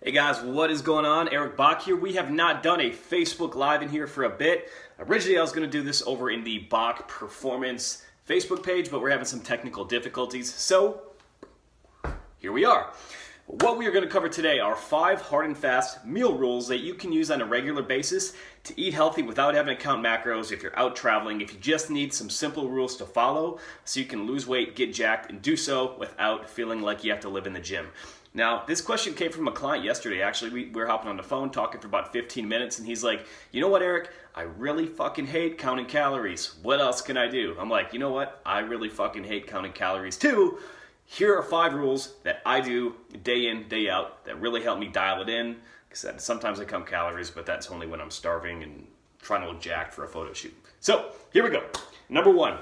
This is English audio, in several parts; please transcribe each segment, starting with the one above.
Hey guys, what is going on? Eric Bach here. We have not done a Facebook Live in here for a bit. Originally, I was going to do this over in the Bach Performance Facebook page, but we're having some technical difficulties, so here we are. What we are going to cover today are 5 hard and fast meal rules that you can use on a regular basis to eat healthy without having to count macros if you're out traveling, if you just need some simple rules to follow so you can lose weight, get jacked, and do so without feeling like you have to live in the gym. Now, this question came from a client yesterday. Actually, we were hopping on the phone talking for about 15 minutes, and he's like, you know what, Eric? I really fucking hate counting calories. What else can I do? I'm like, you know what? I really fucking hate counting calories too. Here are 5 rules that I do day in, day out that really help me dial it in. Because sometimes I count calories, but that's only when I'm starving and trying to look jacked for a photo shoot. So, here we go. Number 1,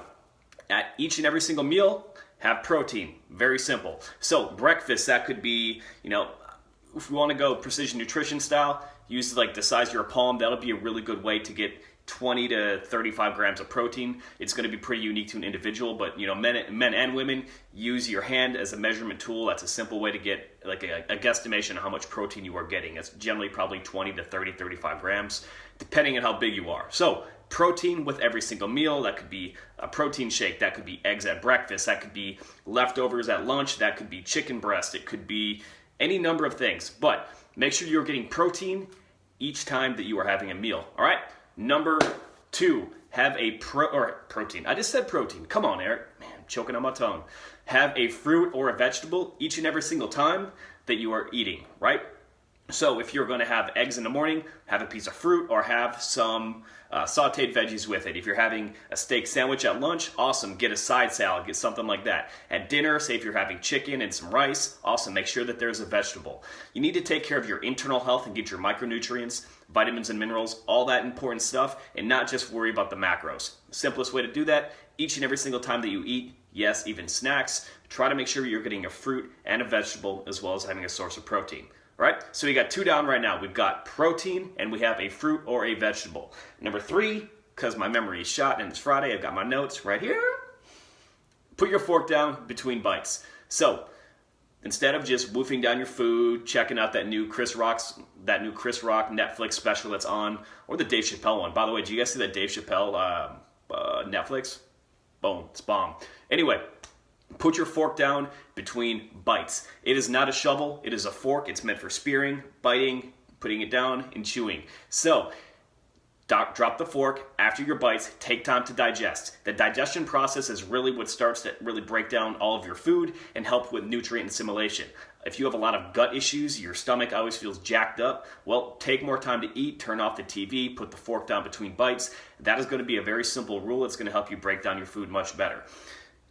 at each and every single meal, have protein. Very simple. So breakfast, that could be, if you want to go precision nutrition style, use like the size of your palm. That'll be a really good way to get 20 to 35 grams of protein. It's going to be pretty unique to an individual, but men and women use your hand as a measurement tool. That's a simple way to get like a guesstimation of how much protein you are getting. It's generally probably 20 to 30, 35 grams, depending on how big you are. So protein with every single meal. That could be a protein shake. That could be eggs at breakfast. That could be leftovers at lunch. That could be chicken breast. It could be any number of things. But make sure you're getting protein each time that you are having a meal. All right? Number 2, have a protein. I just said protein. Come on, Eric. Man, I'm choking on my tongue. Have a fruit or a vegetable each and every single time that you are eating, right? So if you're going to have eggs in the morning, have a piece of fruit or have some sauteed veggies with it. If you're having a steak sandwich at lunch, awesome. Get a side salad, get something like that. At dinner, say if you're having chicken and some rice, awesome. Make sure that there's a vegetable. You need to take care of your internal health and get your micronutrients, vitamins and minerals, all that important stuff, and not just worry about the macros. The simplest way to do that, each and every single time that you eat, yes, even snacks, try to make sure you're getting a fruit and a vegetable as well as having a source of protein. All right, so we got 2 down right now. We've got protein and we have a fruit or a vegetable. Number 3, because my memory is shot and it's Friday, I've got my notes right here. Put your fork down between bites. So instead of just woofing down your food, checking out that new Chris Rock Netflix special that's on, or the Dave Chappelle one. By the way, did you guys see that Dave Chappelle Netflix? Boom, it's bomb. Anyway, put your fork down between bites. It is not a shovel, it is a fork. It's meant for spearing, biting, putting it down, and chewing. So, drop the fork after your bites, take time to digest. The digestion process is really what starts to really break down all of your food and help with nutrient assimilation. If you have a lot of gut issues, your stomach always feels jacked up, well, take more time to eat, turn off the TV, put the fork down between bites. That is going to be a very simple rule. It's going to help you break down your food much better.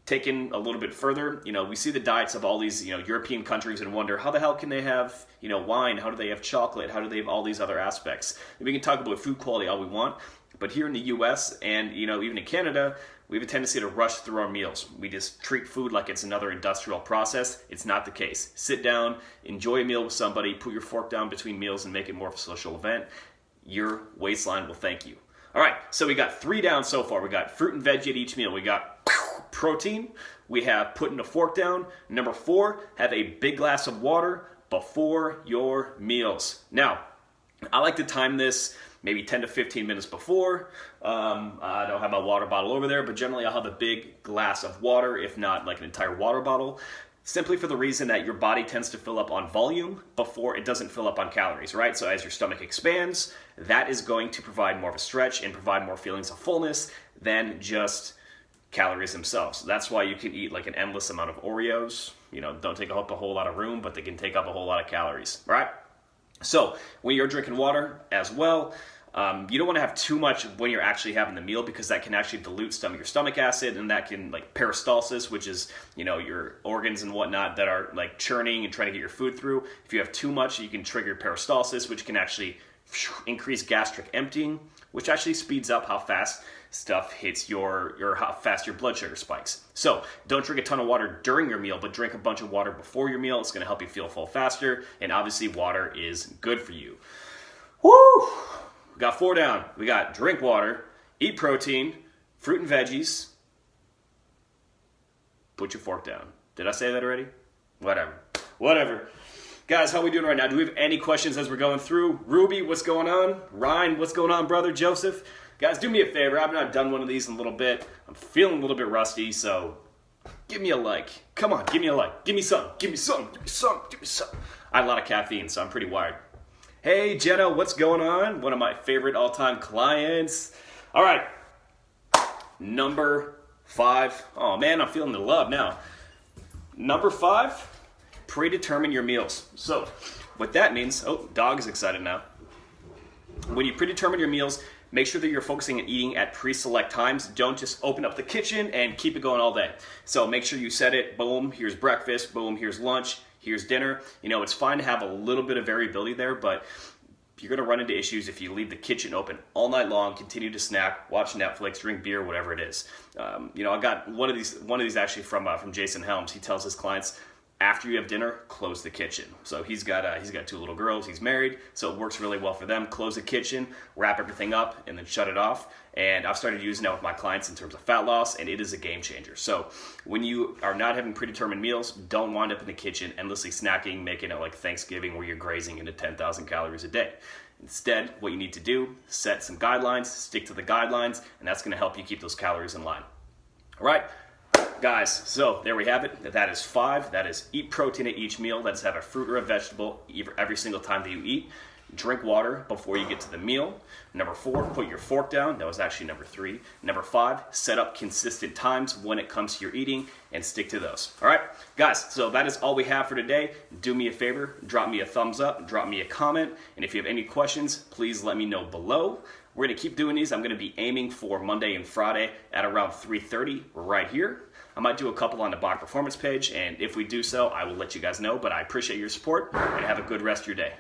Taken a little bit further, we see the diets of all these, European countries and wonder how the hell can they have, wine? How do they have chocolate? How do they have all these other aspects? And we can talk about food quality all we want, but here in the U.S. and, even in Canada, we have a tendency to rush through our meals. We just treat food like it's another industrial process. It's not the case. Sit down, enjoy a meal with somebody, put your fork down between meals and make it more of a social event. Your waistline will thank you. All right, so we got 3 down so far. We got fruit and veg at each meal. We got protein. We have putting a fork down. Number 4, have a big glass of water before your meals. Now, I like to time this maybe 10 to 15 minutes before. I don't have my water bottle over there, but generally I'll have a big glass of water, if not like an entire water bottle, simply for the reason that your body tends to fill up on volume before it doesn't fill up on calories, right? So as your stomach expands, that is going to provide more of a stretch and provide more feelings of fullness than just calories themselves. So that's why you can eat like an endless amount of Oreos. Don't take up a whole lot of room, but they can take up a whole lot of calories, right? So when you're drinking water as well, you don't want to have too much when you're actually having the meal because that can actually dilute some of your stomach acid, and that can, like peristalsis, which is, your organs and whatnot that are like churning and trying to get your food through. If you have too much, you can trigger peristalsis, which can actually increase gastric emptying, which actually speeds up how fast stuff hits how fast your blood sugar spikes. So don't drink a ton of water during your meal, but drink a bunch of water before your meal. It's going to help you feel full faster, and obviously water is good for you. Woo! We got 4 down. We got drink water, eat protein, fruit and veggies. Put your fork down. Did I say that already? Whatever. Guys, how are we doing right now? Do we have any questions as we're going through? Ruby, what's going on? Ryan, what's going on, brother? Joseph? Guys, do me a favor. I've not done one of these in a little bit. I'm feeling a little bit rusty, so give me a like. Come on, give me a like. Give me some. Give me some. Give me some. Give me some. I had a lot of caffeine, so I'm pretty wired. Hey, Jenna, what's going on? One of my favorite all-time clients. All right. Number 5. Oh, man, I'm feeling the love now. Number 5, predetermine your meals. So what that means, oh, dog is excited now. When you predetermine your meals, make sure that you're focusing on eating at pre-select times. Don't just open up the kitchen and keep it going all day. So make sure you set it, boom, here's breakfast, boom, here's lunch, here's dinner. You know, it's fine to have a little bit of variability there, but you're going to run into issues if you leave the kitchen open all night long, continue to snack, watch Netflix, drink beer, whatever it is. You know, I got one of these actually from Jason Helms. He tells his clients, after you have dinner, close the kitchen. So he's got 2 little girls. He's married, so it works really well for them. Close the kitchen, wrap everything up, and then shut it off. And I've started using that with my clients in terms of fat loss, and it is a game changer. So when you are not having predetermined meals, don't wind up in the kitchen endlessly snacking, making it like Thanksgiving where you're grazing into 10,000 calories a day. Instead, what you need to do, set some guidelines, stick to the guidelines, and that's going to help you keep those calories in line. All right? Guys, so there we have it. That is 5. That is eat protein at each meal. That's have a fruit or a vegetable every single time that you eat. Drink water before you get to the meal. Number 4, put your fork down. That was actually number 3. Number 5, set up consistent times when it comes to your eating and stick to those. All right, guys, so that is all we have for today. Do me a favor, drop me a thumbs up, drop me a comment, and if you have any questions, please let me know below. We're going to keep doing these. I'm going to be aiming for Monday and Friday at around 3:30 right here. I might do a couple on the Bach Performance page, and if we do so, I will let you guys know, but I appreciate your support, and have a good rest of your day.